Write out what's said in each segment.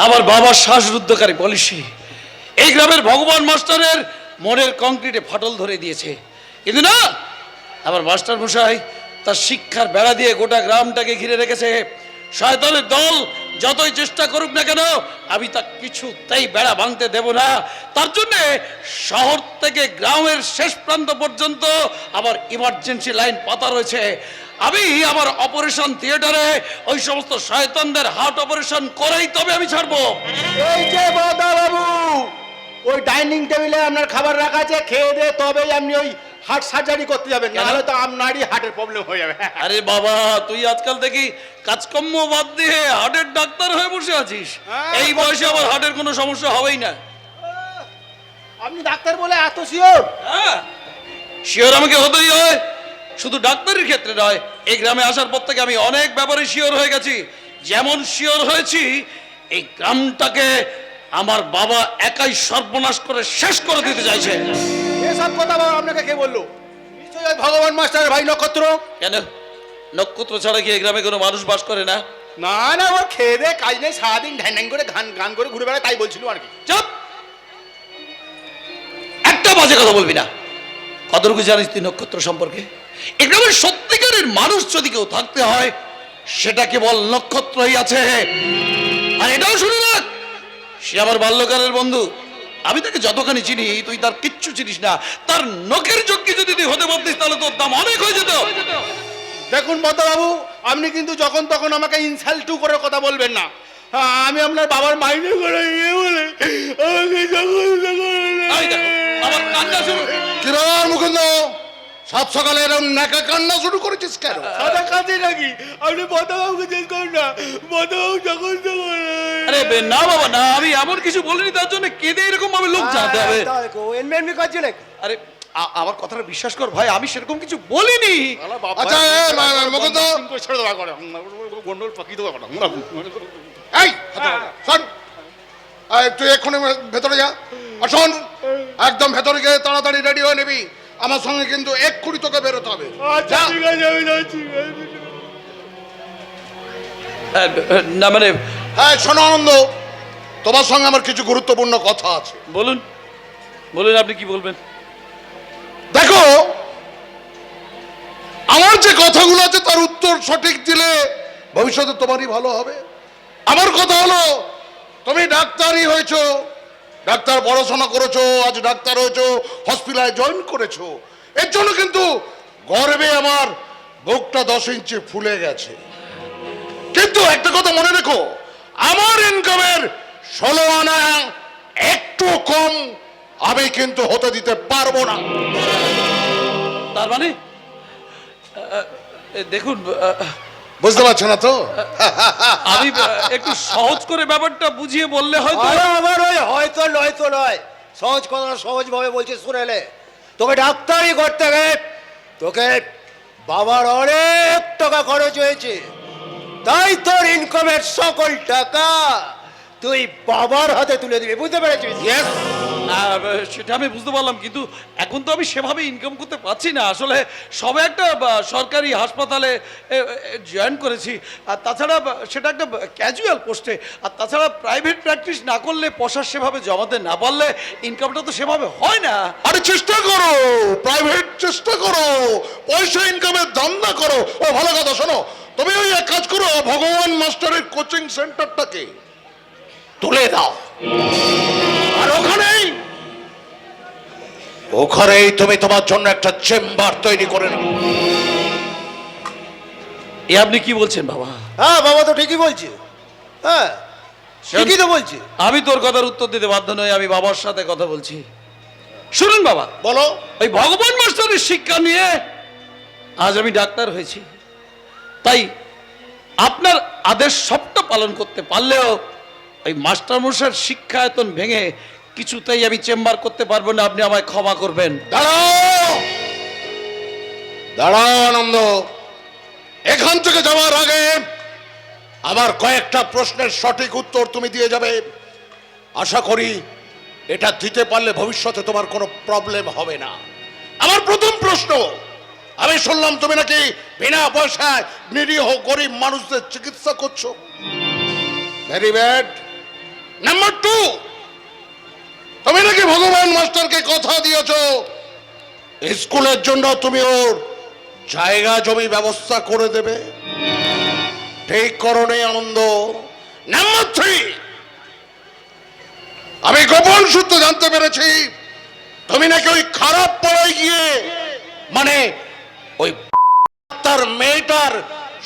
আমার বাবার শ্বাসরুদ্ধকারী পলিসি এই গ্রামের ভগবান মাস্টারের মনের কংক্রিটে ফাটল ধরে দিয়েছে। কিন্তু না, আমার মাস্টার মশাই তার শিক্ষার বেড়া দিয়ে গোটা গ্রামটাকে ঘিরে রেখেছে। শয়তানের দল যতই চেষ্টা করুক না কেন, আমি তা কিছুতেই বেড়া ভাঙতে দেব না। তার জন্য শহর থেকে গ্রামের শেষ প্রান্ত পর্যন্ত আবার ইমার্জেন্সি লাইন পাতা রয়েছে। আমি আমার অপারেশন থিয়েটারে ওই সমস্ত শয়তানদের হার্ট অপারেশন করেই তবে আমি ছাড়বো। এই যে বাবা বাবু, ওই ডাইনিং টেবিলে আপনার খাবার রাখা আছে, খেয়ে দিয়ে তবেই আপনি ওই হার্ট সার্জারি করতে যাবেন, নাহলে তো আপনারই হার্টের প্রবলেম হয়ে যাবে। আরে বাবা, তুই আজকাল দেখি কাজকর্ম বাদ দিয়ে হার্টের ডাক্তার হয়ে বসে আছিস। এই বয়সে আমার হার্টের কোনো সমস্যা হবেই না। আপনি ডাক্তার বলে এত শিওর? হ্যাঁ, শিওর আমাকে হতেই হয়। শুধু ডাক্তারের ক্ষেত্রে নয়, এই গ্রামে আসার পর থেকে আমি অনেক ব্যাপারে শিওর হয়ে গেছি। যেমন শিওর হয়েছি, এই গ্রামটাকে আমার বাবা একাই সর্বনাশ করে শেষ করে দিতে চাইছে। এসব কথা বাবা আপনাকে কে বললো? নিশ্চয়ই ওই ভগবান মাস্টার ভাই নক্ষত্র। কেন, নক্ষত্র ছাড়া কি এই গ্রামে কোনো মানুষ বাস করে না? না না, ওর খেয়ে দে কাজ নেই, সারাদিন ঢ্যাং ঢ্যাং করে গান করে ঘুরে বেড়ায়, তাই বলছিল আর কি। চুপ, একটা বাজে কথা বলবি না। কতটুকু জানিস তুই নক্ষত্র সম্পর্কে? এই গ্রামের সত্যিকারের মানুষ যদি কেউ থাকতে হয়, সেটা কেবল নক্ষত্রই আছে। আর এটাও শুনে রাখ, সে আমার বাল্যকালের বন্ধু। আমি তাকে যতখানি চিনি, তুই তার কিচ্ছু চিনিস না। তার নখের যোগ্যী যদি তুই হতে পারতিস, তাহলে তোর দাম অনেক হয়ে যেত। দেখুন বাবু, আপনি কিন্তু যখন তখন আমাকে ইনসাল্টু করে কথা বলবেন না। আমি আপনার বাবার মাইনে করে ইয়ে বলে আমাকে আমার কান্না শুরু। কিরণ মুকুন্দ, সাত সকালে এরকম নাকা কান্না শুরু করেছিস কেন? সাদা কাজে নাকি? আপনি বাবুকে জিজ্ঞেস করুন না, বাবু যখন আরে না বাবা না, আমি এমন কিছু বলিনি তার জন্য কেঁদে এরকম ভাবে লোক জানতে হবে। এমনি করছে নাকি? আরে আমার কথাটা বিশ্বাস কর ভাই, আমি সেরকম কিছু বলিনি। আচ্ছা মুকুন্দ, গন্ডল পাকি দেবো। এই শোন, তুই এক্ষুনি ভেতরে যা। আর শোন, একদম ভেতরে গিয়ে তাড়াতাড়ি রেডি হয়ে নিবি। আমার সঙ্গে কিন্তু এক্ষুনি তোকে বেরোতে হবে। আচ্ছা ঠিক আছে, আমি যাচ্ছি। না মানে, হ্যাঁ শোনো আনন্দ, তোমার সঙ্গে আমার কিছু গুরুত্বপূর্ণ কথা আছে। বলুন বলুন, আপনি কি বলবেন? দেখো, আমার যে কথাগুলো আছে তার উত্তর সঠিক দিলে ভবিষ্যতে তোমারই ভালো হবে। আমার কথা হলো, তুমি ডাক্তারই হয়েছো, ডাক্তার পড়াশোনা করেছো, আজ ডাক্তার হয়েছো, হসপিটালে জয়েন করেছো। এর জন্য কিন্তু গর্বে আমার বুকটা 10 ইঞ্চি ফুলে গেছে। কিন্তু একটা কথা মনে রেখো, আমার ইনকামের 16 আনা একটু কম আমি কিন্তু হতে দিতে পারবো না। তার মানে দেখুন, বুঝতে পারছো না তো? আমি একটু সহজ করে ব্যাপারটা বুঝিয়ে বললে হয়তো। আমার ওই হয়তো নয়তো নয়, সহজ কথা সহজ ভাবে বলছে শুনেলে। তোকে ডাক্তারি করতে গেলে তোকে বাবার অনেক টাকা খরচ হয়েছে, তাই তোর ইনকামের সকল টাকা তুই বাবার হাতে তুলে দিবি, বুঝতে পেরেছিস? সেটা আমি বুঝতে পারলাম, কিন্তু এখন তো আমি সেভাবে ইনকাম করতে পারছি না। আসলে সবে একটা সরকারি হাসপাতালে জয়েন করেছি, আর তাছাড়া সেটা একটা ক্যাজুয়াল পোস্টে। আর তাছাড়া প্রাইভেট প্র্যাকটিস না করলে, পয়সা সেভাবে জমাতে না পারলে ইনকামটা তো সেভাবে হয় না। আরে চেষ্টা করো, প্রাইভেট চেষ্টা করো, পয়সা ইনকামের ধান্দা করো। ও ভালো কথা, শোনো, তুমি ওই এক কাজ করো, ভগবান মাস্টারের কোচিং সেন্টারটাকে তুলে দাও। আর ওখানেই তুমি তোমার জন্য একটা চেম্বার তৈরি করে নাও। এ আপনি কি বলছেন বাবা? হ্যাঁ বাবা তো ঠিকই বলছে, হ্যাঁ ঠিকই তো বলছে। আমি তোর কথার উত্তর দিতে বাধ্য নই, আমি বাবার সাথে কথা বলছি। শুনুন বাবা, বলো। ওই ভগবান মাস্টারের শিক্ষা নিয়ে আজ আমি ডাক্তার হয়েছি, তাই আপনার আদেশ সবটা পালন করতে পারলেও ওই মাস্টার মশাইয়ের শিক্ষায়তন ভেঙে কিছুতেই আমি চেম্বার করতে পারবো না। আপনি আমায় ক্ষমা করবেন। দাঁড়াও দাঁড়াও আনন্দ, এখান থেকে যাওয়ার আগে আমার কয়েকটা প্রশ্নের সঠিক উত্তর তুমি দিয়ে যাবে। আশা করি এটা দিতে পারলে ভবিষ্যতে তোমার কোনো প্রবলেম হবে না। আমার প্রথম প্রশ্ন, আমি শুনলাম তুমি নাকি বিনা পয়সায় নিরীহ গরিব মানুষদের চিকিৎসা করছো। Very bad. নাম্বার 2, তুমি নাকি ভগবান মাস্টারকে কথা দিয়েছো স্কুলের জন্য তুমি ওর জায়গা জমি ব্যবস্থা করে দেবে। ঠিক করো আনন্দ। নাম্বার 3, আমি গোপন সূত্রে জানতে পেরেছি তুমি নাকি ওই খারাপ পড়ায় গিয়ে মানে ওই তার মেয়েটার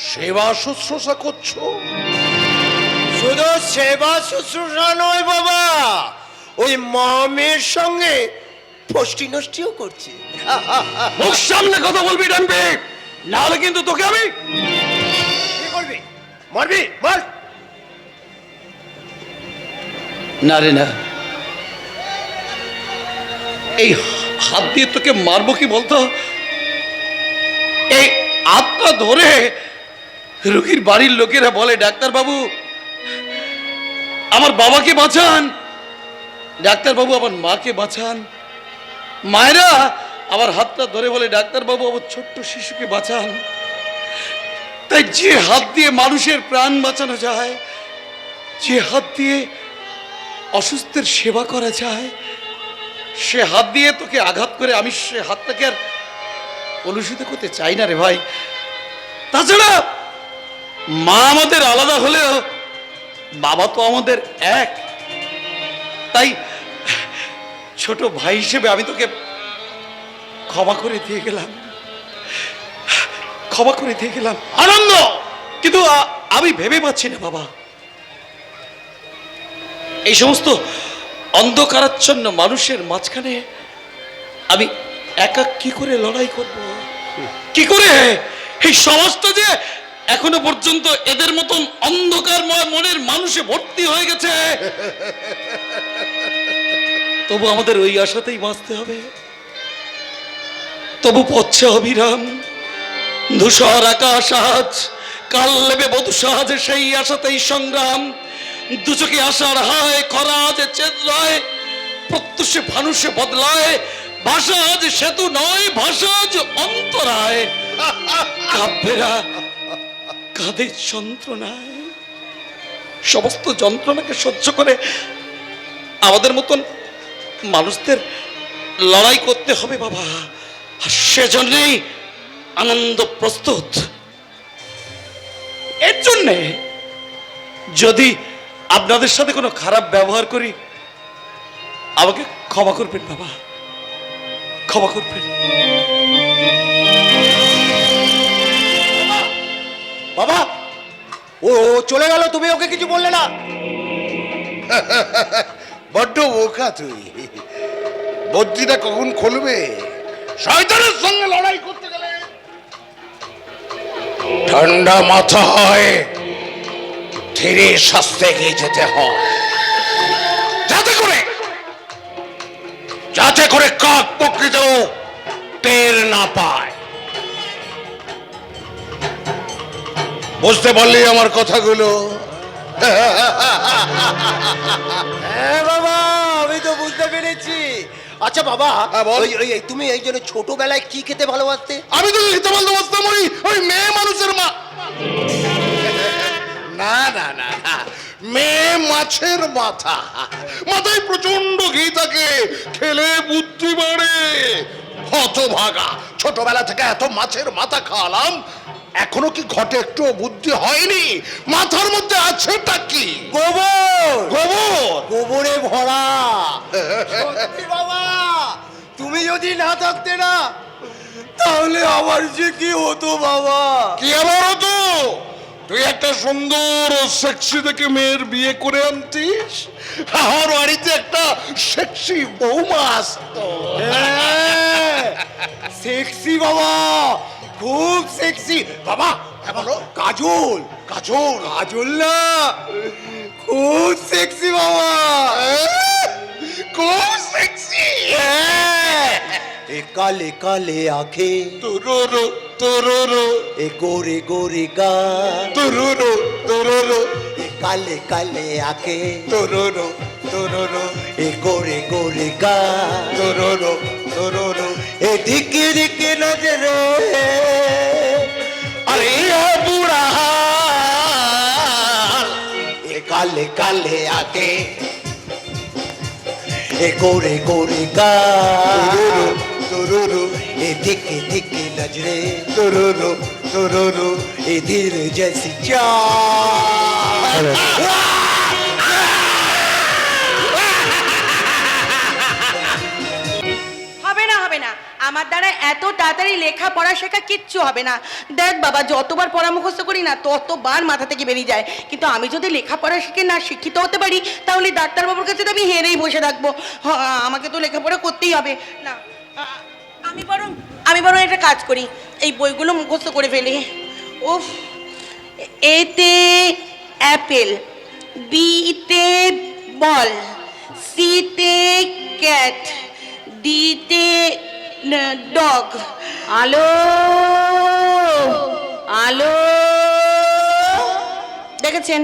সেবা শুশ্রূষা করছো। শুধু সেবা শুশ্রূষা নয় বাবা, ওই মামের সঙ্গে ফষ্টি নষ্টিও করছি। মুখ সামনে কথা বলবি ডানবে, না হলে কিন্তু তোকে আমি কি করবি? মারবি? মার। না রে না, এই হাত দিয়ে তোকে মারবো কি বলতো? এই হাতটা ধরে রোগীর বাড়ির লোকেরা বলে, ডাক্তার বাবু আমার বাবাকে বাঁচান, ডাক্তার বাবু আমার মাকে বাঁচান। মায়েরা আমার হাতটা ধরে বলে, ডাক্তার বাবু আমার ছোট্ট শিশুকে বাঁচান। তাই যে হাত দিয়ে মানুষের প্রাণ বাঁচানো যায়, যে হাত দিয়ে অসুস্থের সেবা করা যায়, সে হাত দিয়ে তোকে আঘাত করে আমি সে হাতটাকে আর কলুষিত করতে চাই না রে ভাই। তাছাড়া মা আমাদের আলাদা হলেও বাবা তো আমাদের এক। তাই ছোট ভাই হিসেবে আমি তোকে ক্ষমা করে দিয়ে গেলাম, ক্ষমা করে দিয়ে গেলাম আনন্দ। কিন্তু আমি ভেবে পাচ্ছি না বাবা, এই সমস্ত অন্ধকারাচ্ছন্ন মানুষের মাঝখানে আমি একা কি করে লড়াই করব? কি করে এই সমাজটা যে এখনো পর্যন্ত এদের মতন অন্ধকারময় মনের মানুষে ভর্তি হয়ে গেছে, তবু আমাদের ওই আশাতেই বাঁচতে হবে। তবু পথছে অবিরাম, ধূসর আকাশ আজ, কাল নেবে বধূ সাজে, সেই আশাতেই সংগ্রাম। দুচোখে আশার হায়, খরা যে চেদ্রায়, প্রত্যুষে ভানুষে বদলায়। ভাষা আজ সেতু নয়, ভাষা আজ অন্তরায়। কাব্যেরা কাঁধে যন্ত্রণায়, সমস্ত যন্ত্রণাকে সহ্য করে আমাদের মতন মানুষদের লড়াই করতে হবে বাবা। আর সেজন্যই আনন্দ প্রস্তুত। এর জন্যে যদি আপনাদের সাথে কোনো খারাপ ব্যবহার করি, আমাকে ক্ষমা করবেন বাবা, ক্ষমা করবেন। বাবা, ও চলে গেল, তুমি ওকে কিছু বললে না? বড্ড বোকা তুই। বদ্রিটা কখন খুলবে? শয়তানের সঙ্গে লড়াই করতে গেলে ঠান্ডা মাথায় ধীরে শাস্তে এগিয়ে যেতে হয়, যাতে করে কাক প্রকৃত টের না পায়। বুঝতে পারলি আমার কথাগুলো? হ্যাঁ বাবা, আমি তো বুঝতে পেরেছি। আচ্ছা বাবা, বল। তুমি এই জন্য ছোটবেলায় কি খেতে ভালোবাসতে? আমি তো খেতে বলতে বসতাম ওই মেয়ে মানুষের মা। না না না না, মেয়ে মাছের মাথা, মাথায় প্রচন্ড ঘি থাকে, খেলে বুদ্ধি বাড়ে। হতভাগা, ছোটবেলা থেকে এত মাছের মাথা খাওয়ালাম, এখনো কি ঘটে একটু বুদ্ধি হয়নি? মাথার মধ্যে আছেটা কি? গোবর। গোবর। গোবরে ভরা। সত্যি বাবা, তুমি যদি না থাকতে না, তাহলে আমার যে কি হতো বাবা। কি আবার হতো? তুই একটা সুন্দর সেক্সি দেখে মেয়ের বিয়ে করে আনতিস, আমার বাড়িতে একটা সেক্সি বৌমা আসতো। সেক্সি বাবা, খুব সেক্সি বাবা। বলো। কাজল। কাজল? কাজল না, খুব সেক্সি বাবা, খুব সেক্সি। এ কালে কালে আঁখে, তোরো তোরো, এ গোরে গোরে গা, তোরো তোরো, এ কালে কালে আঁখে, তোরো তোরো, এ গোরে গোরে গা, তোরো তোরো। এ দিকে দিকে নজরে, আরে বুড়া, এ কালে काले काले आके ए गोरे गोरे गाल तुरुरु ए दिखे दिखे नजरे तुरुरु तुरुरु ए दिल जैसी चाल হবে না আমার দ্বারা এত তাড়াতাড়ি লেখা পড়া শেখা কিচ্ছু হবে না। দেখ বাবা, যতবার পড়া মুখস্থ করি না ততবার মাথা থেকে বেরিয়ে যায়, কিন্তু আমি যদি লেখাপড়া শিখে না শিক্ষিত হতে পারি তাহলে ডাক্তারবাবুর কাছে তো আমি হেরেই বসে থাকবো। আমাকে তো লেখাপড়া করতেই হবে। না, আমি বরং একটা কাজ করি, এই বইগুলো মুখস্থ করে ফেলি। উফ, এতে অ্যাপেল, বিতে বল, সিতে ক্যাট, ডিতে ডগ। আলো আলো, দেখেছেন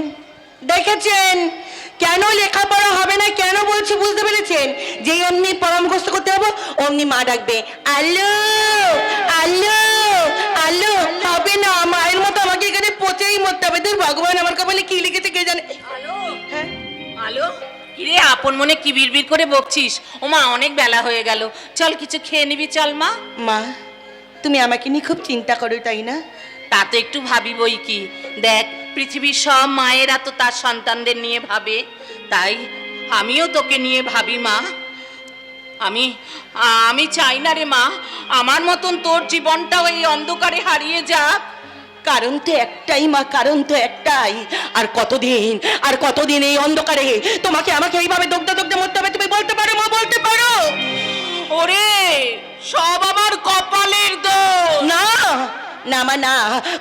দেখেছেন কেন লেখাপড়া হবে না, কেন বলছি বুঝতে পেরেছেন? যেই এমনি পড়া মুখস্থ করতে হবে অমনি মা ডাকবে আলো আলো আলো। হবে না, মায়ের মতো আমাকে এখানে পচেই মরতে হবে। তুই ভগবান আমার কপালে কি লিখেছে কে জানে। আলো, হ্যাঁ আলো, কিরে আপন মনে কি বিড়বিড় করে বকছিস? ও মা, অনেক বেলা হয়ে গেল, চল কিছু খেয়ে নিবি, চল মা। মা, তুমি আমাকে নিয়ে খুব চিন্তা করো তাই না? তা তো একটু ভাবি বই কি। দেখ, পৃথিবীর সব মায়েরা তো তার সন্তানদের নিয়ে ভাবে, তাই আমিও তোকে নিয়ে ভাবি মা। আমি চাই না রে মা আমার মতন তোর জীবনটাও এই অন্ধকারে হারিয়ে যাক। কারণ তো একটাই মা, কারণ তো একটাই। আর কতদিন এই অন্ধকারে তোমাকে আমাকে এইভাবে দগ্ধে দগ্ধে মরতে হবে? তুমি বলতে পারো মা, বলতে পারো? ওরে, সব আমার কপালের দোষ। না না মা, না,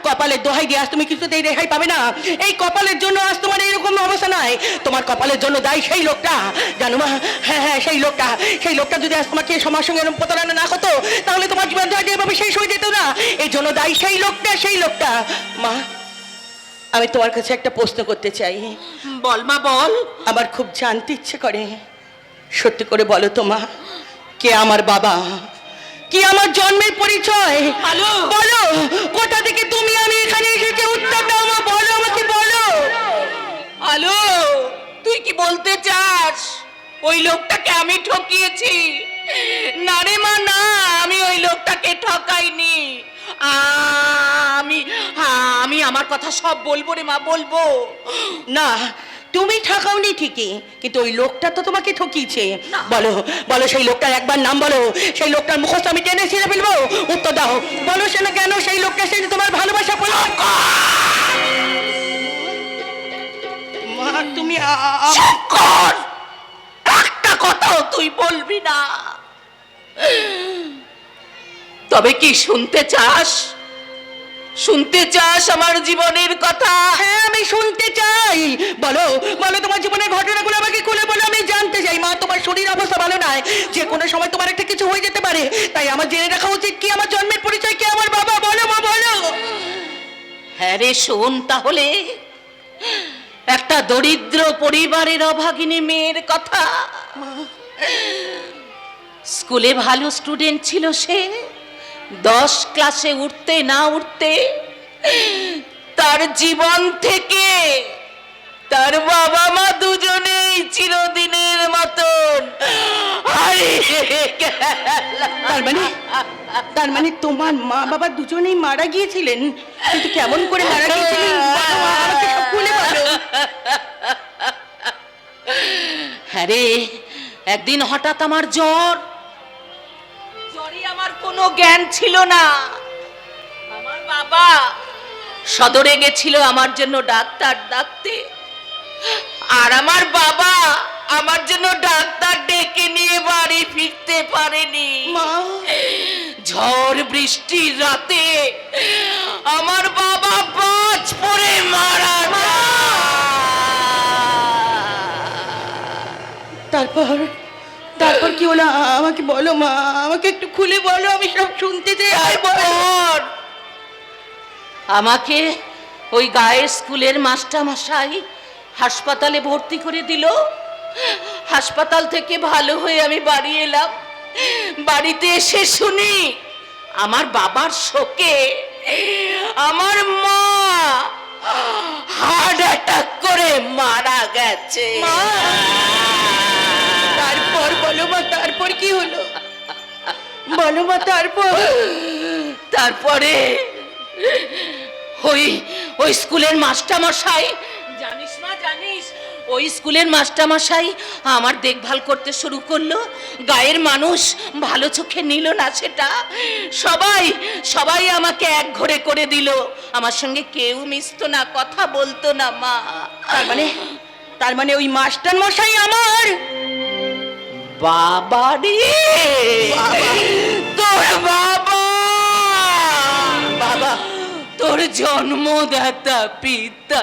কপালের দোহাই দিয়ে আজ তুমি কিছুতেই রেহাই পাবে না। এই কপালের জন্য আজ তোমার এইরকম অবস্থা নয়, তোমার কপালের জন্য দায়ী সেই লোকটা, জানো মা? হ্যাঁ হ্যাঁ, সেই লোকটা যদি আজ তোমাকে সমাজ সঙ্গে এরকম প্রতারণা না করতো তাহলে তোমার জীবনটা এভাবে শেষ হয়ে যেত না। এই জন্য দায়ী সেই লোকটা। মা, আমি তোমার কাছে একটা প্রশ্ন করতে চাই। বল মা, বল। আমার খুব জানতে ইচ্ছে করে, সত্যি করে বলো তো মা, কে আমার বাবা, কি আমার জন্মের পরিচয়? আলো, বলো, কোথা থেকে তুমি আমি এখানে এসেছি? উত্তর দাও মা, বলো আমাকে, বলো। আলো, তুই কি বলতে চাস ওই লোকটাকে আমি ঠকিয়েছি? না রে মা, না, আমি ওই লোকটাকে ঠকাইনি। আমি আমার কথা সব বলবো রে মা, বলবো। না, তুমি ঠকাওনি ঠিকই, কিন্তু ওই লোকটা তো তোমাকে ঠকিয়েছে। বলো বলো, সেই লোকটার একবার নাম বলো, সেই লোকটার মুখস্থ আমি টেনে ছিঁড়ে ফেলবো। উত্তর দাও, বলো সে না কেন সেই লোকটা সে তোমার ভালোবাসা পেল। মা, তুমি কর, একটা কথাও তুই বলবি না। তবে কি শুনতে চাস আমার জীবনের কথা? হ্যাঁ, আমি শুনতে চাই। বলো বলো, তোমার জীবনের ঘটনাগুলো আমাকে খুলে বলো, আমি জানতে চাই। মা, তোমার শরীর অবস্থা ভালো নয়, যে কোনো সময় তোমার একটা কিছু হয়ে যেতে পারে, তাই আমার জেনে রাখা উচিত কি আমার জন্মের পরিচয়, কি আমার বাবা। বলো মা, বলো। হ্যাঁ রে, শোন তাহলে একটা দরিদ্র পরিবারের অভাগিনী মেয়ের কথা। স্কুলে ভালো স্টুডেন্ট ছিল সে, 10 ক্লাসে উঠতে না উঠতে তার জীবন থেকে তার বাবা মা দুজনেই চিরদিনের মতন হারিয়ে গেল। তার মানে তোমার মা বাবা দুজনেই মারা গিয়েছিলেন? কিন্তু কেমন করে মারা গিয়েছিলেন বলো মা, আমাকে সব খুলে বলো। হ্যাঁ রে, একদিন হঠাৎ আমার জ্বরে আমার কোনো জ্ঞান ছিল না। আমার বাবা সদরে গেছিল আমার জন্য ডাক্তার ডাকতে, আর আমার বাবা আমার জন্য ডাক্তার ডেকে নিয়ে বাড়ি ফিরতে পারেনি। মা, ঝড় বৃষ্টির রাতে আমার বাবা বাজ পড়ে মারা যায়। তারপর কি হলো আমাকে বলো মা, আমাকে একটু খুলে বলো, আমি সব শুনতে চাই। আমাকে ওই গায়ের স্কুলের মাস্টারমশাই হাসপাতালে ভর্তি করে দিল। হাসপাতাল থেকে ভালো হয়ে আমি বাড়ি এলাম। বাড়িতে এসে শুনি আমার বাবার শোকে আমার মা হার্ট অ্যাটাক করে মারা গেছে। মা, তারপর বলো মা, তারপর কি হলো? বলো মা, তারপর? তারপরে ওই ওই স্কুলের মাস্টারমশাই, জানিস মা, জানিস ওই স্কুলের মাস্টারমশাই আমার দেখভাল করতে শুরু করলো। গায়ের মানুষ ভালো চোখে নিল না সেটা। সবাই সবাই আমাকে এক ঘরে করে দিল। আমার সঙ্গে কেউ মিশতো না, কথা বলতো না মা। তার মানে ওই মাস্টার মশাই আমার বাবা রে, তোর বাবা, বাবা। তোর জন্মদাতা পিতা।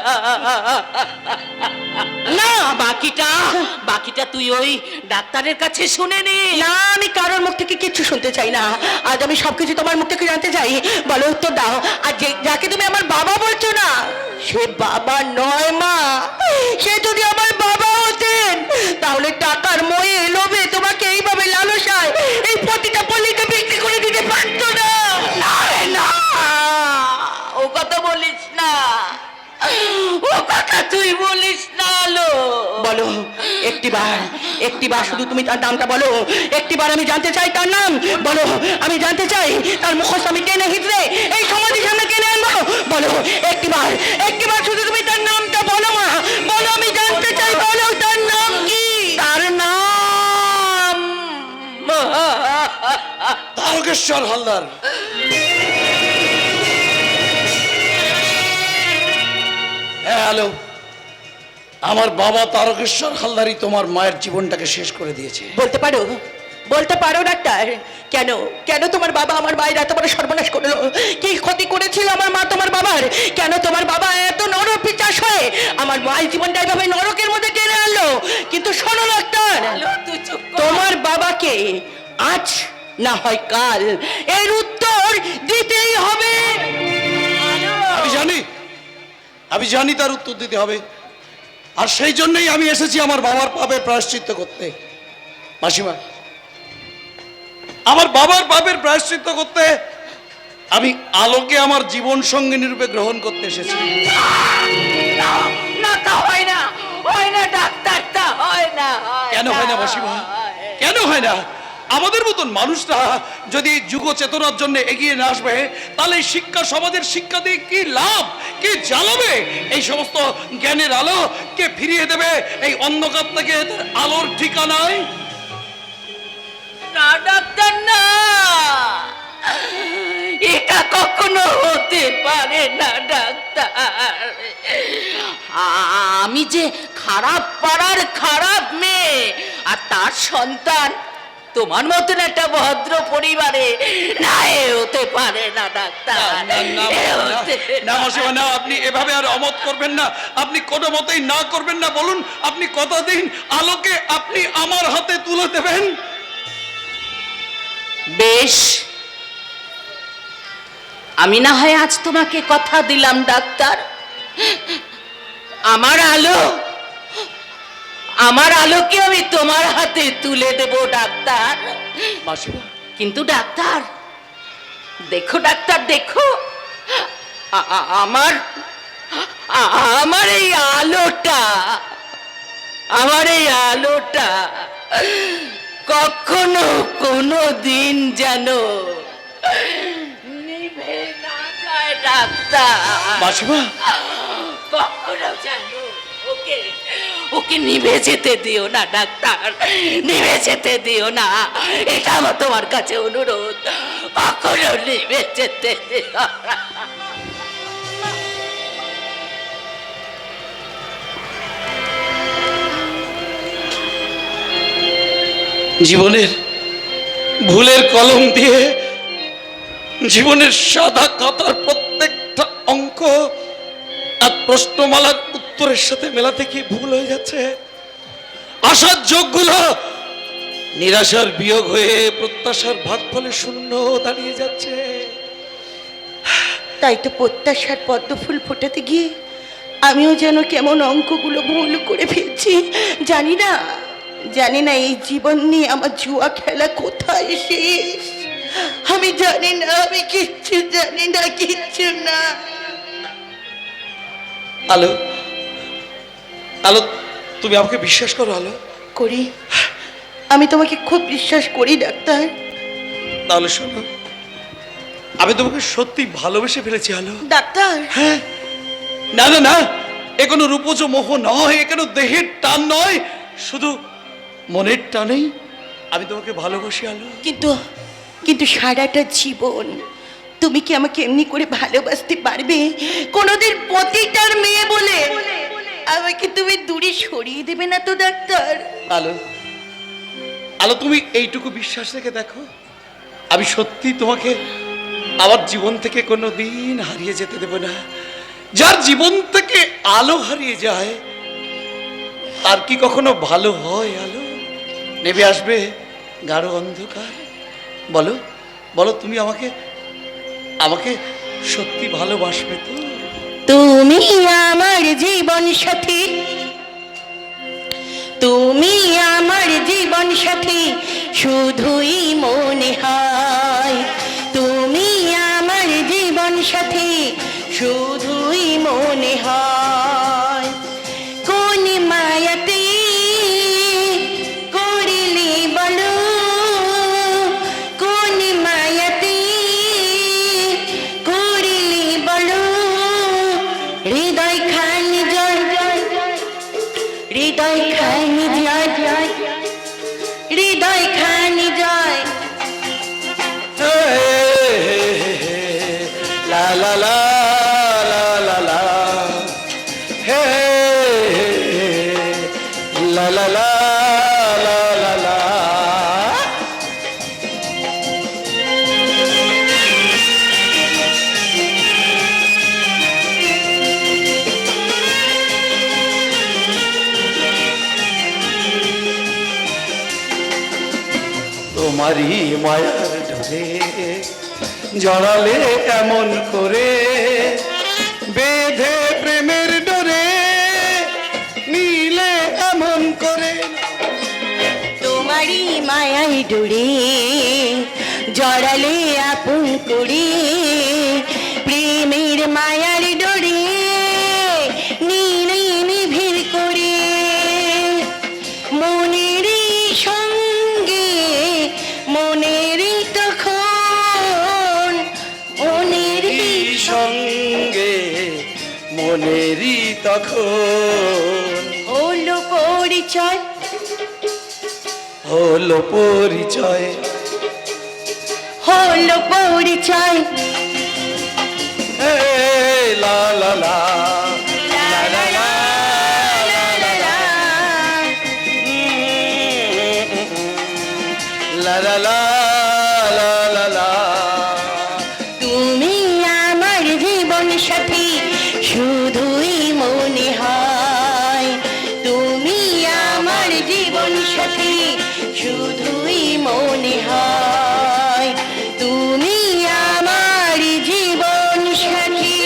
না, বাকিটা তুই ওই ডাক্তারের কাছে শুনে নি। না, আমি কারোর মুখ থেকে কিচ্ছু শুনতে চাই না। আজ আমি সবকিছু তোমার মুখ থেকে জানতে চাই। বলো, উত্তর দাও। আর যাকে তুমি আমার বাবা বলছো না, সে বাবা নয় মা। সে যদি আমার বাবা হতেন, তাহলে টাকার মোহে লোভে তোমাকে এইভাবে লালসায় এই প্রতিটা পল্লীকে বিক্রি করে দিতে পারতো না। না রে, না, ও কথা বলিস না, ও কথা তুই বলিস না। লো, বলো একটিবার শুধু তুমি তার নামটা বলো। একটিবার আমি জানতে চাই তার নাম। বলো, আমি জানতে চাই তার মুখোশ আমি টেনে হিঁচড়ে এই সমাধির সামনে টেনে আনবো। বলো, একটিবার শুধু তুমি তার নামটা বলো মা। বলো, আমি জানতে চাই। বলো, তার নাম কি? তার নাম তারকেশ্বর হালদার। হ্যাঁ, হ্যালো, আমার বাবা তারকেশ্বর হালদারই তোমার মায়ের জীবনটাকে শেষ করে দিয়েছে। বলতে পারো ডাক্তার, কেন তোমার বাবা আমার মায়ের এত বড় সর্বনাশ করলো? কি ক্ষতি করেছিল আমার মা তোমার বাবার? কেন তোমার বাবা এত নরপিচাস হয়ে আমার মায়ের জীবনটা এভাবে নরকের মধ্যে টেনে আনলো? কিন্তু শোনো ডাক্তার, তুই চুপ কর। তোমার বাবাকে আজ না হয় কাল এর উত্তর দিতেই হবে। আমি জানি তার উত্তর দিতে হবে। আর সেই জন্যই আমি এসেছি আমার বাবার পাপের প্রায়শ্চিত্ত করতে। মাসিমা, আমার বাবার পাপের প্রায়শ্চিত্ত করতে আমি আলোকে আমার জীবন সঙ্গিনী রূপে গ্রহণ করতে এসেছি। না, তা হয় না, হয় না ডাক্তার, তা হয় না। কেন হয় না মাসিমা? কেন হয় না? আমাদের মতন মানুষরা যদি যুগ চেতনার জন্য এগিয়ে না আসবে, তাহলে এই শিক্ষা, সমাজের শিক্ষা দিয়ে কি লাভ? কি জ্বালাবে? এই সমস্ত জ্ঞানের আলো কে ফিরিয়ে দেবে এই অন্ধকার থেকে আলোর ঠিকানায়? না ডাক্তার, না, এটা কখনো হতে পারে না ডাক্তার। আমি যে খারাপ পাড়ার খারাপ মেয়ে, আর তার সন্তান তোমার মতন একটা ভদ্র পরিবারে না, এ হতে পারে না ডাক্তার। না মাসিমা, না, আপনি এভাবে আর অমত করবেন না। আপনি কোনো মতেই না করবেন না। বলুন, আপনি কথা দিন আলোকে আপনি আমার হাতে তুলে দেবেন। বেশ, আমি না হয় আজ তোমাকে কথা দিলাম ডাক্তার, আমার আলোকে আমি তোমার হাতে তুলে দেব ডাক্তার। মাসিমা, কিন্তু ডাক্তার দেখো, ডাক্তার দেখো, আমার এই আলোটা কখনো কোনো দিন যেন নিভে না যায় ডাক্তার। মাসিমা, কখনো যেন ওকে নিভে যেতে দিও না ডাক্তার, নিভে যেতে দিও না। এটা আমার তোমার কাছে অনুরোধ, কখনো নিভে যেতে দিও না। জীবনের ভুলের কলম দিয়ে জীবনের সাদা খাতার প্রত্যেকটা অঙ্ক আর প্রশ্নমালার উত্তরের সাথে মেলাতে কি ভুল হয়ে যাচ্ছে। আশার যোগগুলো নিরাশার বিয়োগ হয়ে প্রত্যাশার ভাগফলে শূন্য দাঁড়িয়ে যাচ্ছে। তাই তো প্রত্যাশার পদ্ম ফুল ফোটাতে গিয়ে আমিও যেন কেমন অঙ্কগুলো ভুল করে ফেলছি। জানি না এই জীবন নিয়ে আমার জুয়া খেলা কোথায় শেষ। আমি জানি না, আমি কিচ্ছু জানি না, কিচ্ছু না। আলো, আলো, তুমি আমাকে বিশ্বাস করো আলো? করি, আমি তোমাকে খুব বিশ্বাস করি ডাক্তার। তাহলে শোনো, আমি তোমাকে সত্যি ভালোবেসে ফেলেছি আলো। ডাক্তার, হ্যাঁ, না না না, এ কোনো রূপজ মোহ নয়, এ কোনো দেহের টান নয়, শুধু মনের টানেই আমি তোমাকে ভালোবাসি আলো। কিন্তু কিন্তু সারাটা জীবন তুমি কি আমাকে এমনি করে ভালোবাসতে পারবে? কোনোদিন পতিতার মেয়ে বলে আমাকে তুমি দূরে সরিয়ে দেবে না তো ডাক্তার? আলো, আলো, তুমি এইটুকু বিশ্বাস রেখে দেখো, আমি সত্যি তোমাকে আমার জীবন থেকে কোনো দিন হারিয়ে যেতে দেব না। যার জীবন থেকে আলো হারিয়ে যায় আর কি কখনো ভালো হয় আলো? নেমে আসবে গাঢ় অন্ধকার। বলো, বলো, তুমি আমাকে আমাকে সত্যি ভালোবাসবে তো? তুমি আমার জীবন সাথী, তুমি আমার জীবন সাথী, শুধুই মনে হয়। তুমি আমার জীবন সাথী, শুধুই মনে হয়। কোন মায়াতে করিলি বলো, কোন মায়াতে করিলি বলো, হৃদয় খানি জয়, হৃদয় খানি জয়, হৃদয় খানি জয়। লা লা লা লা লা লা, হে লা লা লা লা লা লা। তোমারই মায়ার ঢোরে জড়ালে এমন করে, বেঁধে প্রেমের ডোরে নিলে এমন করে। তোমারই মায়াই ডোরে জড়ালে আপন করে, প্রেমের মায়ার ডোরে নীলে নিভিড় করে। মনেরই সঙ্গে মনেরই তখন, মনেরই সঙ্গে মনেরই তখন হলো পরিচয়, হলো পরিচয়, হলো পরিচয়। হে লা লা লা লা লা লা লা লা লা। লা লা লা লা লা লা। তুমি আমার জীবন সাথী, শুধুই মনে হয়। তুমি আমার জীবন সাথী, শুধুই মনে হয়। তুমি আমার জীবন সাথী,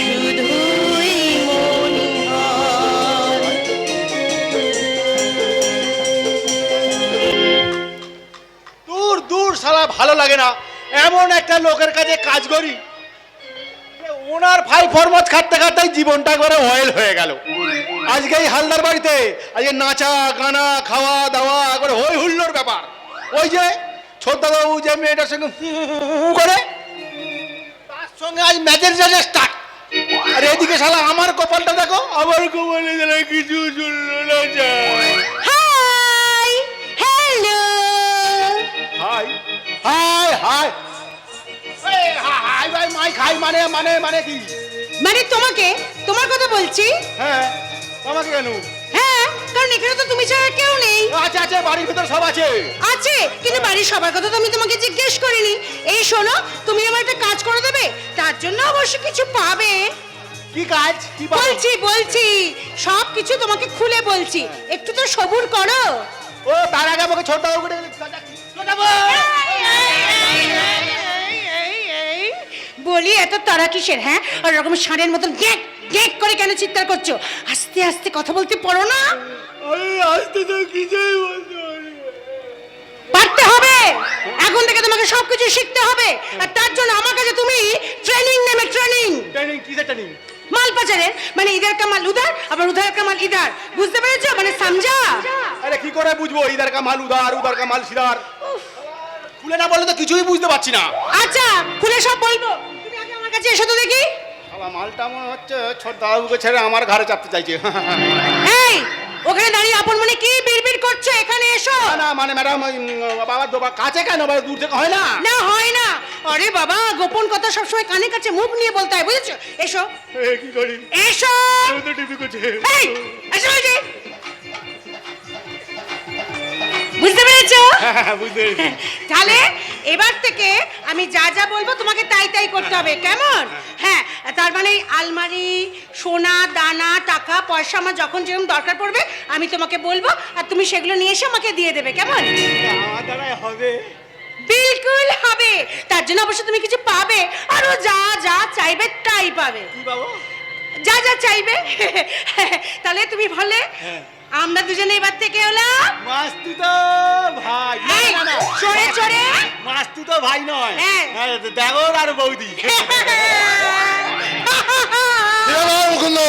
শুধুই মনে হয়। দূর দূর শালা ভালো লাগে না, এমন একটা লোকের কাছে কাজ করি যে ওনার ভাই ফরমত খাটতে খাটতে জীবনটা করে অয়েল হয়ে গেল। আজকে এই হালদার বাড়িতে আজকে নাচা গানা খাওয়া দাওয়া একবারে হই হুল্লোর ব্যাপার। ওই যে ছোটদাবাবু যে মেয়েটার সঙ্গে করে, তার সঙ্গে আজ ম্যাচের ম্যাচের স্টার্ট। আর এদিকে শালা আমার কপালটা দেখো, আমার কপালে যেন কিছু চললো না যায়। Hi, hello. Hi hi hi hi ভাই মাই খাই মানে মানে মানে কি? মানে তোমাকে, তোমার কথা বলছি। হ্যাঁ আমাকে কেন? হ্যাঁ, কারণ এখানে তো তুমি ছাড়া কেউ নেই। আছে আছে, বাড়ির ভিতর সব আছে। আছে, কিন্তু বাড়ির সবার কথা তো আমি তোমাকে জিজ্ঞেস করিনি। এই শোনো, তুমি আমার একটা কাজ করে দেবে, তার জন্য অবশ্য কিছু পাবে। কি কাজ? কি পাবো? বলছি বলছি, সব কিছু তোমাকে খুলে বলছি, একটু তো সবুর করো। ও তার আগে আমাকে ছোট করে বলি এত তারা কিসের? হ্যাঁ, আর এরকম ষাঁড়ের মতন গ্যাক গ্যাক করে কেন চিৎকার করছো? আস্তে আস্তে কথা বলতে পারো না? আসতে তো কিছুই বলতে পারি না। পারতে হবে, এখন থেকে তোমাকে সবকিছু শিখতে হবে। আর তার জন্য আমার কাছে তুমি ট্রেনিং নেবে। Training training? কিসের ট্রেনিং? মাল পাচারের মানে ইধার কা মাল উধার আবার উধার কা মাল ইধার, বুঝতে পেরেছো? মানে সমঝা? আরে কি করে বুঝবো ইধার কা মাল উধার, উধার কা মাল সিধার? খুলে না বললে তো কিছুই বুঝতে পারছি না। আচ্ছা খুলে সব বলবো, তুমি আগে আমার কাছে এসো তো দেখি। শালা মালটা মনে হচ্ছে ছোট দাদুকে ছেড়ে আমার ঘাড়ে চাপতে চাইছে। এই ওখানে দাঁড়িয়ে আপন মনে কি বিড়বিড় করছো? এখানে এসো। না না মানে ম্যাডাম বাবা দোবা কাছে কেন, বাবা দূর থেকে হয় না? না হয় না। আরে বাবা গোপন কথা সবসময় কানে কাছে মুখ নিয়ে বলতে হয়, বুঝেছো? এসো কি করি এসো। তো টিভি করছে। এই এসো বলছি। বুঝতে পেরেছো? বুঝতে পেরেছি। তাহলে এবার থেকে আমি যা যা বলবো তোমাকে তাই তাই করতে হবে, কেমন? হ্যাঁ, তার মানে এই আলমারি, সোনা দানা টাকা পয়সা আমার যখন যেরকম দরকার পড়বে আমি তোমাকে বলবো, আর তুমি সেগুলো নিয়ে এসে আমাকে দিয়ে দেবে, কেমন? আমার দ্বারাই হবে? বিলকুল হবে। তার জন্য অবশ্য তুমি কিছু পাবে, আরো যা যা চাইবে তাই পাবে। কি বাবু? যা যা চাইবে। তাহলে তুমি বলে আমরা দুজনে এবার থেকে হলাম মাস্তু তো ভাই। এই, চড়ে চড়ে মাস্তু তো ভাই নয়, হ্যাঁ। দেওর আর বৌদি। কি হলো মুকুন্দ?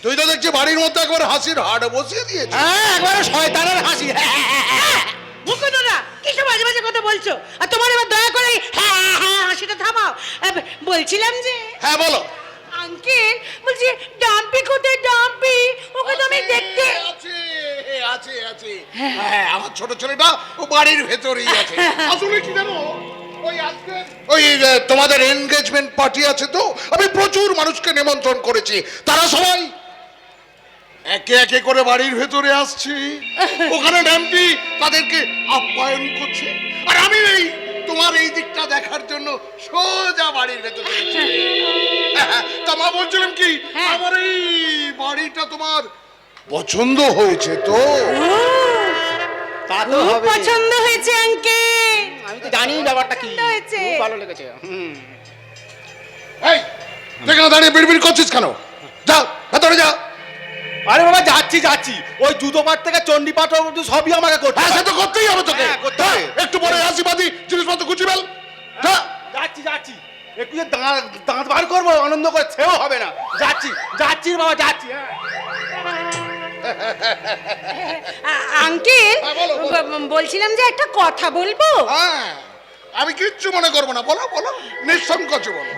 তুই তো দেখছি বাড়ির মধ্যে একবার হাসির হাট বসিয়ে দিয়েছিস। হ্যাঁ একবারে শয়তানের হাসি। মুকুন্দরা কিসব বাজে বাজে কথা বলছো? আর তোমার এবার দয়া করে হাসিটা থামাও। বলছিলাম যে হ্যাঁ বলো। আঙ্কেল বলছি ডাম্পি কোথায়? ডাম্পি ওকে তো আমি দেখতে আছে আছে আছে। হ্যাঁ আমার ছোট ছেলেটা ও বাড়ির ভেতরেই আছে। আসলে কি জানো, ওই আজকে ওই তোমাদের এনগেজমেন্ট পার্টি আছে তো, আমি প্রচুর মানুষকে নিমন্ত্রণ করেছি। তারা সবাই একে একে করে বাড়ির ভেতরে আসছে। ওখানে ড্যাম্পি তাদেরকে আপ্যায়ন করছে, আর আমি এই তোমার এই দিকটা দেখার জন্য সোজা বাড়ির ভেতরে গেছি। তা মা বলছিলাম কি, হ্যাঁ। আমার এই বাড়িটা তোমার পছন্দ হয়েছে তো? তা তো খুব হবে। পছন্দ হয়েছে আঙ্কেল। আমি তো জানি ব্যাপারটা কি। পছন্দ হয়েছে। খুব ভালো লেগেছে। এই দেখে দাঁড়িয়ে বিড়বিড় করছিস কেন? যাও ভেতরে যাও। আরে বাবা যাচ্ছি যাচ্ছি, ওই জুতো পাট থেকে চণ্ডী পাট অবধি সবই আমাকে করতে হ্যাঁ সে হবে। তো করতেই হবে তোকে। হ্যাঁ, করতে হবে। একটু পরে আশীর্বাদী জিনিসপত্র গুছিয়ে ফেল। যা। যাচ্ছি যাচ্ছি, একটু যে দাঁত বার করবো আনন্দ করে, সেও হবে না। যাচ্ছি যাচ্ছি বাবা যাচ্ছি। হ্যাঁ আঙ্কেল হ্যাঁ, বলো, বলো। বলছিলাম যে একটা কথা বলবো। হ্যাঁ আমি কিচ্ছু মনে করবো না, বলো বলো নিঃসংকোচে বলো।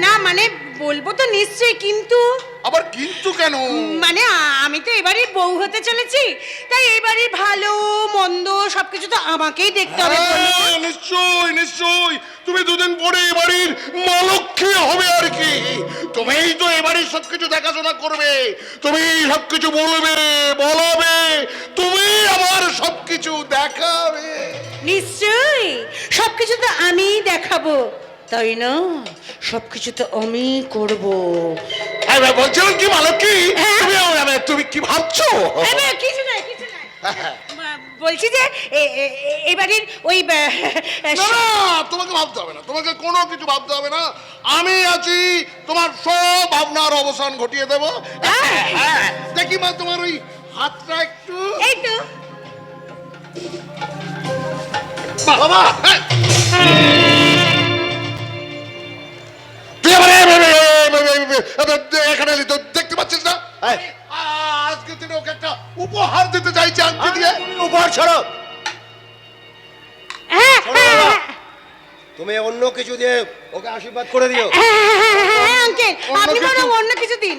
না মানে বলবো তো নিশ্চয়ই, কিন্তু আবার কিন্তু কেন? মানে আমি তো এবারই বউ হতে চলেছি, তাই এবারই ভালো মন্দ সবকিছু তো আমাকেই দেখতে হবে। হ্যাঁ, নিশ্চয়ই নিশ্চয়ই তুমি দুদিন পরে এ বাড়ির মা-লক্ষ্মী হবে আর কি। তুমিই তো এ বাড়ির সবকিছু দেখাশোনা করবে, তুমি সবকিছু বলবে বলাবে, তুমি আমার সবকিছু দেখাবে। নিশ্চয়ই সবকিছু তো আমিই দেখাবো, তাই না? সবকিছু তো আমি করব। বলছিলাম কি মা-লক্ষ্মী, হ্যাঁ। তুমি কি ভাবছো? কিছু নাই কিছু নাই। বলছি যে এবারের ওই না না তোমাকে ভাবতে হবে না, তোমাকে কোনো কিছু ভাবতে হবে না। আমি আছি, তোমার সব ভাবনার অবসান ঘটিয়ে দেবো। হ্যাঁ দেখি মা তোমার ওই হাতটা একটু। এই তো বাবা হ্যাঁ। তুই আবার এখানে এলি তো, দেখতে পাচ্ছিস না? হ্যাঁ। আজকে তিনি ওকে একটা উপহার দিতে চাইছে আংটি দিয়ে। উপহার ছড়ো। হ্যাঁ শোনো বাবা, তুমি অন্য কিছু দিয়ে ওকে আশীর্বাদ করে দিও। আঙ্কেল আপনি বরং অন্য কিছু দিন।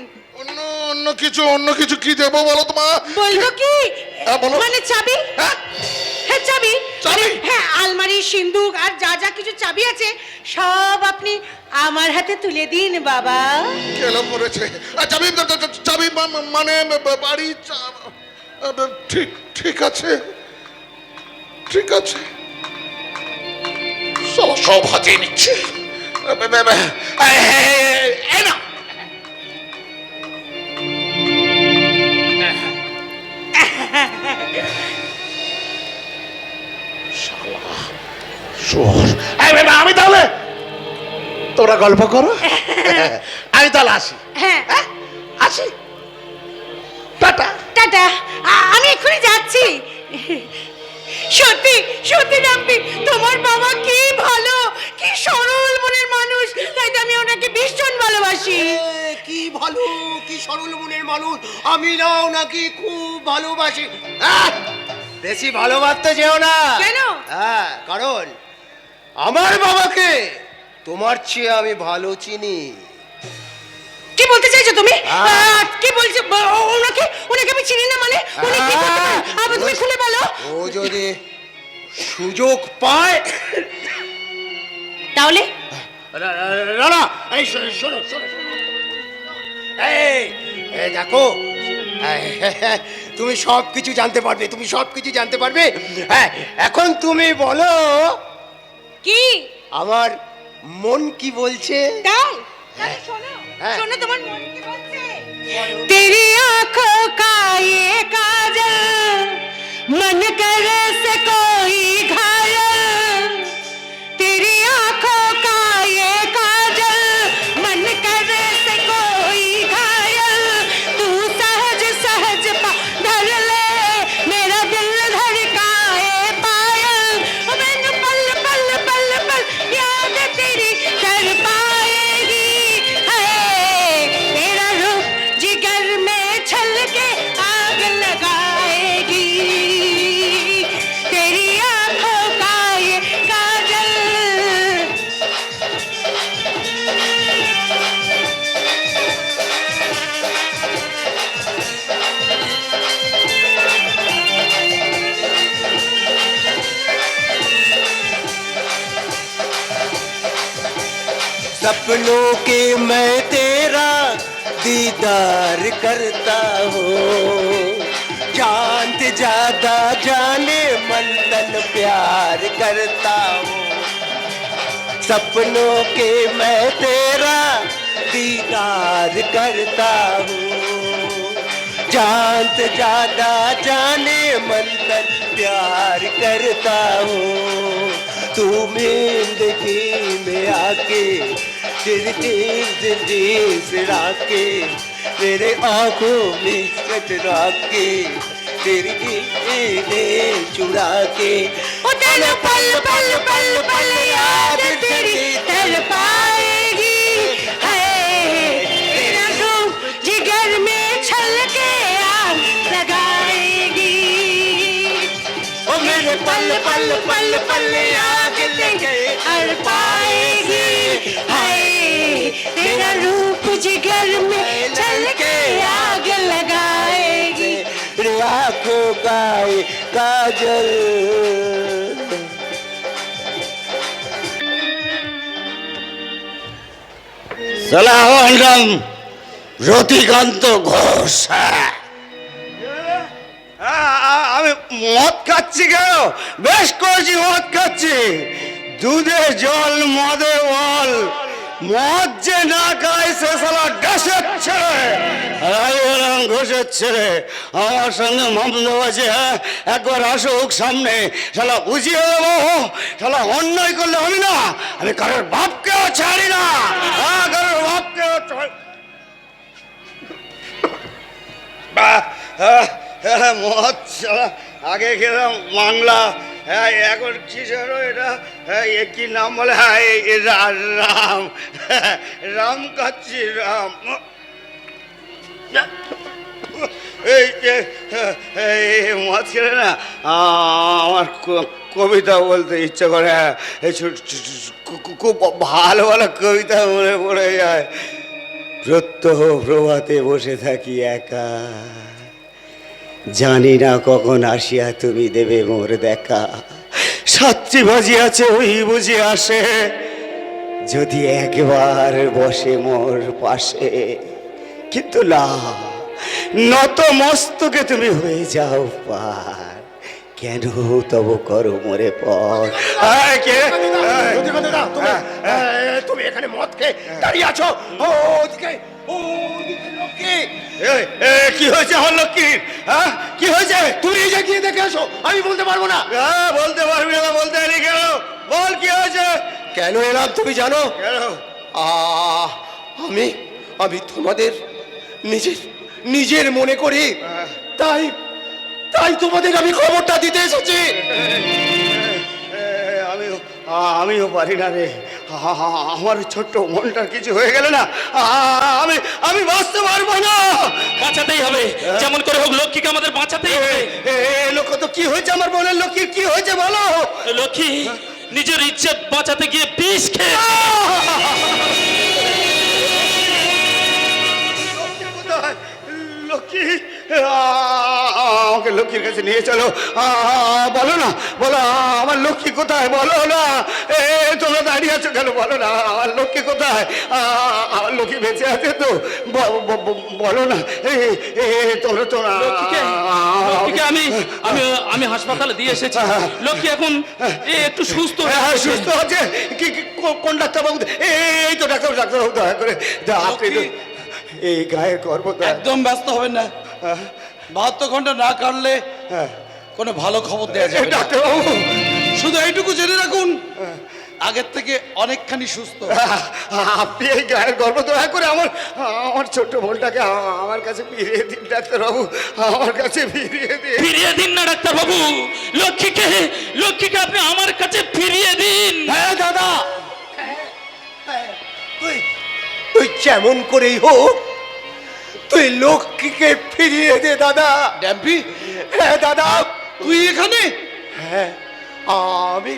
অন্য কিছু কি দেবো বলো তো মা? বলবো কি? হ্যাঁ, বলো। মানে চাবি। হ্যাঁ? হ্যাঁ চাবি। চাবি? হ্যাঁ আলমারি সিন্দুক আর যা যা কিছু চাবি আছে সব আপনি আমার হাতে তুলে দিন বাবা। কেলো করেছে। চাবি চাবি মানে বাড়ি ঠিক ঠিক আছে ঠিক আছে, সব হাতিয়ে নিচ্ছে। এই না আমি তাহলে, তোরা গল্প করো, আমি তাহলে আসি। হ্যাঁ আসি, টাটা। টাটা। আমি এক্ষুনি যাচ্ছি। সত্যি সত্যি রাম্পি, তোমার বাবা কি ভালো, কি সরল মনের মানুষ, তাই তো আমি ওনাকে ভীষণ ভালোবাসি। কি ভালো, কি সরল মনের মানুষ, আমি না ওনাকে খুব ভালোবাসি। বেশি ভালোবাসতে যেও না। কেন? হ্যাঁ, কারণ আমার বাবাকে তোমার চেয়ে আমি ভালো চিনি। কি বলতে চাইছো তুমি? হ্যাঁ। কি বলছো? ওনাকে ওনাকে আমি চিনি না মানে? উনি কি করতে পারেন? আবার তুমি খুলে বলো। ও যদি সুযোগ পায় তাহলে না না, এই শোনো শোনো শোনো, এই এই দেখো, তুমি সব কিছু জানতে পারবে, তুমি সব কিছু জানতে পারবে। হ্যাঁ, এখন তুমি বলো কি আমার মন কি বলছে। তাই তাহলে শোনো, হ্যাঁ। শোনো তোমার মন কি বলছে। तेरी आंखों का ये काजल मन करे से कोई घायल, तेरी आंखों का ये काजल मन करे से कोई घायल, तू सहज सहज धर ले मेरा दिल धड़काए पायल, मैंने पल पल पल पल याद तेरी कर पाएगी, है तेरा रूप जिगर में छलके आग लगाएगी, तेरी आंखों का ये काजल। सपनों के मैं तेरा दीदार करता हूँ, चांद ज्यादा जाने मन तन प्यार करता हूँ, सपनों के मैं तेरा दीदार करता हूँ, चांद ज्यादा जाने मन तन प्यार करता हूँ, तू जिंदगी में आके तेरी जिंदगी से राके मेरे आंखों में कतरा के तेरी नींदें चुरा के, ओ तेरे पल पल पल पल याद तेरी तर पाएगी, है तेरा रूप जिगर में छलके आग लगाएगी, ओ मेरे पल पल पल पल याद लेके हर पाएगी, है तेरा रूप जिगर में छलके आग लगाएगी। तेरी आंखों का ये काजल। সালাম রতিকান্ত ঘোষ। আমি মদ খাচ্ছি কেন? বেশ করেছি মদ খাচ্ছি, দুধে জল মদে বল, মদ যে না খায় সে শালা ডেসের ছেলে। আমি বললাম ঘোষের ছেলে, আমার সঙ্গে মামলা আছে, হ্যাঁ একবার আসুক সামনে, শালা বুঝিয়ে দেবো। শালা অন্যায় করলে আমি না, আমি কারোর বাপকেও ছাড়ি না, হ্যাঁ কারোর বাপকেও মদ শালা আগে খেলাম বাংলা, হ্যাঁ এখন কিসের এটা, হ্যাঁ এ কি নাম বলে, হ্যাঁ রাম, রাম খাচ্ছি রাম। এই যে এই মদ খেলে না আমার কবিতা বলতে ইচ্ছে করে, এই খুব ভালো ভালো কবিতা মনে পড়ে যায়। প্রত্যহ প্রভাতে বসে থাকি একা, জানি না কখন আসিয়া তুমি দেবে মোর দেখা, সাতটি বাজিয়াছে ওই বুঝে আসে, যদি একবার বসে মোর পাশে, কিন্তু না, নত মস্তকে তুমি হয়ে যাও পার, কেন তব করো মোরে পর। তুমি এখানে মদ খেয়ে দাঁড়িয়ে আছো, কি হয়েছে আমার লক্ষ্মীর? হ্যাঁ কি হয়েছে? তুমি যে গিয়ে দেখে আসো, আমি বলতে পারবো না। হ্যাঁ বলতে পারবি না, বলতে এলি কেন? বল কি হয়েছে? কেন এলাম তুমি জানো? কেন? আমি আমি তোমাদের নিজের মনে করি, তাই তাই তোমাদের আমি খবরটা দিতে এসেছি। আমিও পারি না রে। আমার ছোট্ট মনটার কিছু হয়ে গেলে না আমি আমি বাঁচতে পারবো না। বাঁচাতেই হবে, যেমন করে হোক লক্ষ্মীকে আমাদের বাঁচাতেই হবে। লোক তো কি হয়েছে আমার বোনের লক্ষ্মীর কি হয়েছে বলো? লক্ষ্মী নিজের ইজ্জত বাঁচাতে গিয়ে বিষ খেয়ে লক্ষ্মী আমাকে লক্ষ্মীর কাছে নিয়ে চলো। বলো না, বলো আমার লক্ষ্মী কোথায়, বলো না। তোমরা দাঁড়িয়ে আছো কেন, বলো না আমার লক্ষ্মী কোথায়। আমার লক্ষ্মী বেঁচে আছে তো, বলো না। তোমরা তো লক্ষ্মীকে আমি আমি আমি হাসপাতালে দিয়ে এসেছি। লক্ষ্মী এখন একটু সুস্থ হয়েছে। সুস্থ আছে কি? কোন ডাক্তারবাবু? এই তো ডাক্তারবাবু, দয়া করে আপনি তো এই গায়ের গর্ব একদম ব্যস্ত হবেন না। 72 ঘন্টা না কাটলে কোনো ভালো খবর দেওয়া যাবে না। ডাক্তারবাবু শুধু এইটুকু জেনে রাখুন, আগের থেকে অনেকখানি সুস্থ। আপনি এই গায়ের গর্ব দয়া করে আমার আমার ছোট্ট বোনটাকে আমার কাছে ফিরিয়ে দিন ডাক্তারবাবু, আমার কাছে ফিরিয়ে দিন। ফিরিয়ে দিন না ডাক্তার বাবু, লক্ষ্মীকে লক্ষ্মীকে আপনি আমার কাছে ফিরিয়ে দিন। হ্যাঁ দাদা, তুই তুই যেমন করেই হোক তুই লক্ষ্মীকে ফিরিয়ে দে দাদা। ড্যাম্পি, হ্যাঁ দাদা, তুই এখানে? হ্যাঁ আমি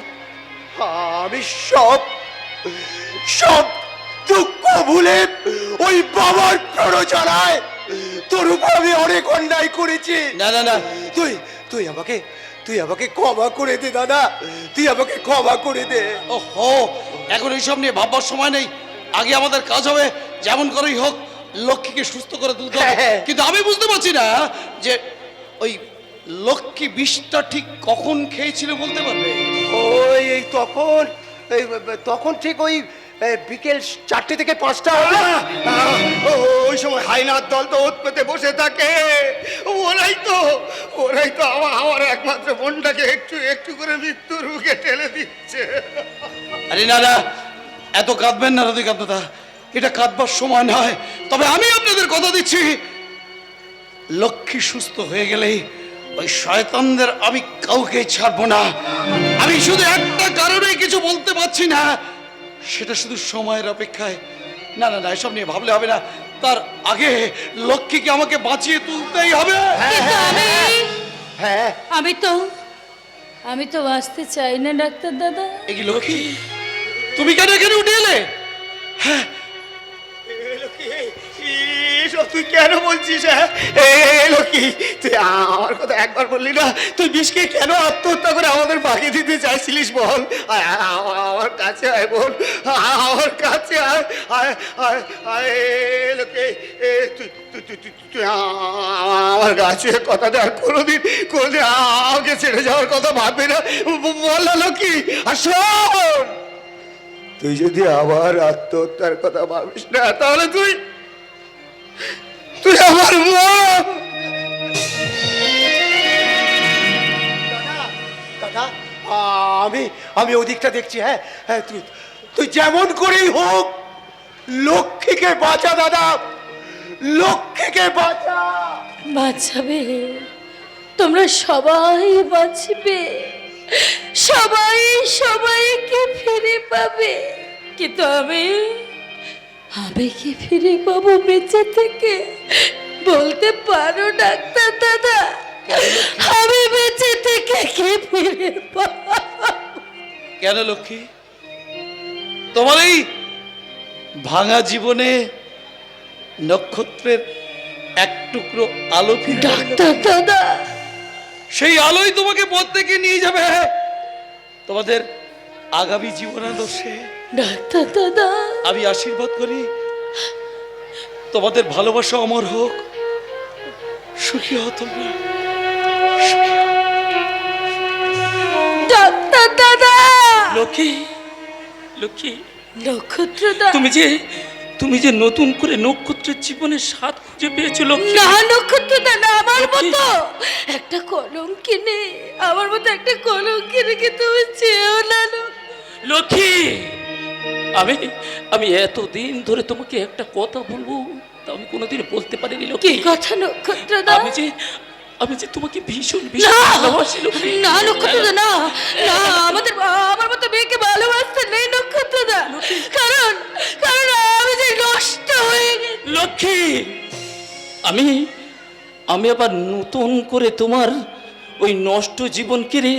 আমি সব সব দুঃখ ভুলে ওই বাবার প্ররোচনায় তোর উপর আমি অনেক অন্যায় করেছি। না না না, তুই তুই আমাকে ক্ষমা করে দে দাদা, তুই আমাকে ক্ষমা করে দে। ওহো, এখন এইসব নিয়ে ভাববার সময় নেই। আগে আমাদের কাজ হবে যেমন করেই হোক লক্ষ্মীকে সুস্থ করে তুলতে হবে। হ্যাঁ। কিন্তু আমি বুঝতে পারছি না যে ওই লক্ষ্মী বিষটা ঠিক কখন খেয়েছিল, বলতে পারবে? ওই এই তখন ঠিক ওই বিকেল 4টে থেকে 5টা হবে। ওই সময় হাইনার দল তো ওত পেতে বসে থাকে। ওরাই তো আমার একমাত্র বোনটাকে একটু একটু করে মৃত্যুর মুখে ঠেলে দিচ্ছে। আরে না না, এত কাঁদবেন না রতিকান্তদা, এটা কাঁদবার সময় নয়। তবে আমি আপনাদের কথা দিচ্ছি, লক্ষ্মী সুস্থ হয়ে গেলেই ওই শয়তানদের আমি কাউকে ছাড়বো না। আমি শুধু একটা কারণে কিছু বলতে পারছি না, সেটা শুধু সময়ের অপেক্ষায়। না না না, এসব নিয়ে ভাবলে হবে না। তার আগে লক্ষ্মীকে আমাকে বাঁচিয়ে তুলতেই হবে। কিন্তু হ্যাঁ আমি তো বাঁচতে চাই না ডাক্তার দাদা। এ কি লক্ষ্মী, তুমি কেন এখানে উঠে এলে? হ্যাঁ, এসব তুই কেন বলছিস? হ্যাঁ লক্ষ্মী, তুই আমার কথা একবার বললি না? তুই বিষকে কেন আত্মহত্যা করে আমাদের বাকি দিতে চাইছিলিস বল? আমার কাছে আয় বল, আমার কাছে আয় লক্ষ্মী। তুই তুই তুই তুই আমার কাছে কথা দেয় কোনোদিন আমাকে ছেড়ে যাওয়ার কথা ভাববে না, বল না লক্ষ্মী। আর শোন, তুই যদি আবার আত্মহত্যার কথা ভাবিস না, তাহলে তুই আমার মা। দাদা, আমি ওদিকটা দেখছি। হ্যাঁ হ্যাঁ, তুই যেমন করেই হোক লক্ষ্মীকে বাঁচা দাদা, লক্ষ্মীকে বাঁচা। বাঁচাবে, তোমরা সবাই বাঁচবে, সবাইকে ফিরে পাবে। কিন্তু আমি কি ফিরে পাবো বেঁচে থেকে? বলতে পারো ডাক্তার দাদা, আমি বেঁচে থেকে কি ফিরে পাবো? কেন লক্ষ্মী, তোমার এই ভাঙা জীবনে নক্ষত্রের এক টুকরো আলো ফিরে ডাক্তার দাদা, সেই আলোই তোমাকে পথ থেকে নিয়ে যাবে তোমাদের আগামী জীবনাদর্শে। ডাক্তার দাদা, আমি আশীর্বাদ করি তোমাদের ভালোবাসা অমর হোক, সুখী হও তোমরা, সুখী হও। ডাক্তার দাদা। লক্ষ্মী লক্ষ্মী, নক্ষত্র দা, তুমি যে নতুন করে নক্ষত্রের জীবনের স্বাদ খুঁজে পেয়েছো লক্ষ্মী। না নক্ষত্র দা না, আমার মতো একটা কলঙ্কিনী, আমার মতো একটা কলঙ্কিনীকে তুমি চেয়েও না লক্ষ্মী। আমি এতদিন ধরে তোমাকে একটা কথা বলবো, তা আমি কোনোদিন বলতে পারিনি কি লক্ষ্মী। কথা নক্ষত্র দা? আমি যে তোমাকে ভীষণ না ভীষণ ভালোবাসি লক্ষ্মী। না নক্ষত্রদা, না না, আমার মতো মেয়েকে ভালোবাসতে নেই নক্ষত্রদা, কারণ কারণ আমি যে নষ্ট হয়ে গেছি। লক্ষ্মী, আমি আমি আবার নতুন করে তোমার ওই নষ্ট জীবনকে রে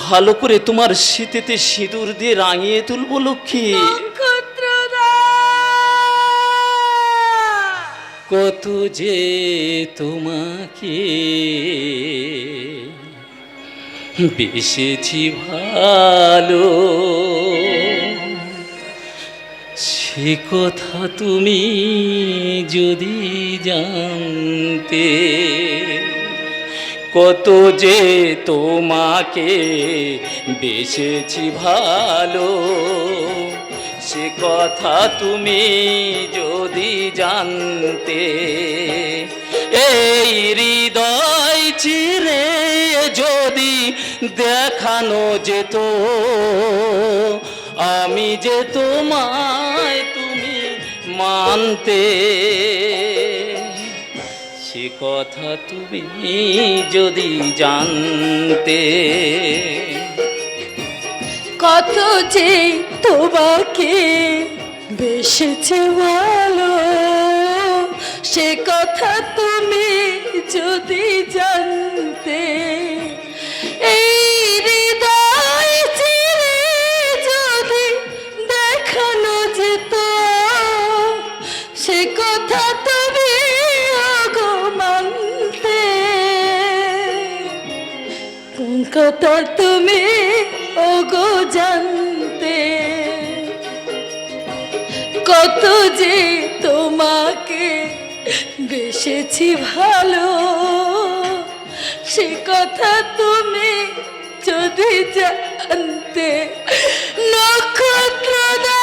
ভালো করে তোমার শীতেতে সিঁদুর দিয়ে রাঙিয়ে তুলবো লক্ষ্মী। নক্ষত্রদা, কত যে তোমাকে বেসেছি ভালো, সে কথা তুমি যদি জানতে, কত যে তোমাকে বেসেছি ভালো, সে কথা তুমি যদি জানতে, এই হৃদয় চিরে যদি দেখানো যেত, আমি যে তোমায় তুমি মানতে, সে কথা তুমি যদি জানতে, কত যে তোমাকে বেসেছে ভালো, সে কথা তুমি যদি জানতে, এই হৃদয় চিরে যদি দেখানো যেত, সে কথা তুমি ওগো মানতে, কথা তুমি ওগো জানতে, কত যে তোমাকে বেসেছি ভালো, সে কথা তুমি যদি জানতে, নক্ষত্রদা।